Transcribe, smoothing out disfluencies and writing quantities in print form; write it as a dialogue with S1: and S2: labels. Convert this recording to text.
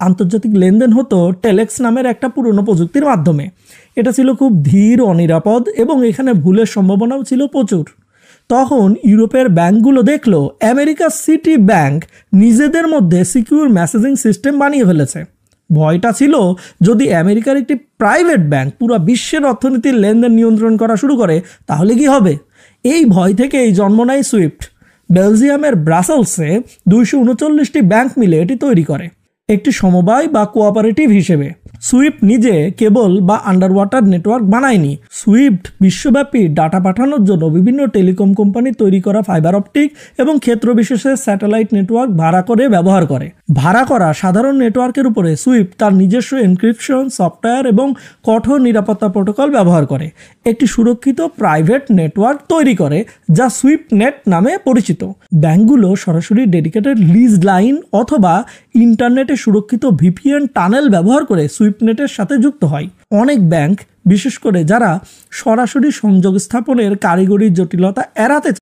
S1: আন্তর্জাতিক লেনদেন হতো টেলেক্স নামের একটা পুরনো প্রযুক্তির মাধ্যমে। এটা ছিল খুব ধীর, অনিরাপদ এবং এখানে ভুলের সম্ভাবনাও ছিল প্রচুর। তখন ইউরোপের ব্যাংকগুলো দেখলো আমেরিকার সিটি ব্যাংক নিজেদের মধ্যে সিকিউর মেসেজিং সিস্টেম বানিয়ে ফেলেছে। ভয়টা ছিল যদি আমেরিকার একটি প্রাইভেট ব্যাংক পুরো বিশ্বের অর্থনীতির লেনদেন নিয়ন্ত্রণ করা শুরু করে তাহলে কি হবে। এই ভয় থেকেই জন্ম নেয় সুইফট। বেলজিয়ামের ব্রাসেলসে 239টি ব্যাংক মিলে এটি তৈরি করে একটি সমবায় বা কোঅপারেটিভ হিসেবে। সুইফট নিজে কেবল বা আন্ডার ওয়াটার নেটওয়ার্ক বানায়নি। সুইফট বিশ্বব্যাপী ডাটা পাঠানোর জন্য বিভিন্ন টেলিকম কোম্পানি তৈরি করা ফাইবার অপটিক এবং ক্ষেত্র বিশেষে স্যাটেলাইট নেটওয়ার্ক ভাড়া করে ব্যবহার করে। ভাড়া করা সাধারণ নেটওয়ার্কের উপরে সুইফট তার নিজস্ব এনক্রিপশন সফটওয়্যার এবং কঠোর নিরাপত্তা প্রোটোকল ব্যবহার করে একটি সুরক্ষিত প্রাইভেট নেটওয়ার্ক তৈরি করে যা সুইফট নেট নামে পরিচিত। ব্যাংকগুলো সরাসরি ডেডিকেটেড লিজ লাইন অথবা ইন্টারনেটে সুরক্ষিত ভিপিএন টানেল ব্যবহার করে সুইফট নেটের সাথে যুক্ত হয়। অনেক ব্যাংক, বিশেষ করে যারা সরাসরি সংযোগ স্থাপনের কারিগরি জটিলতা এড়াতে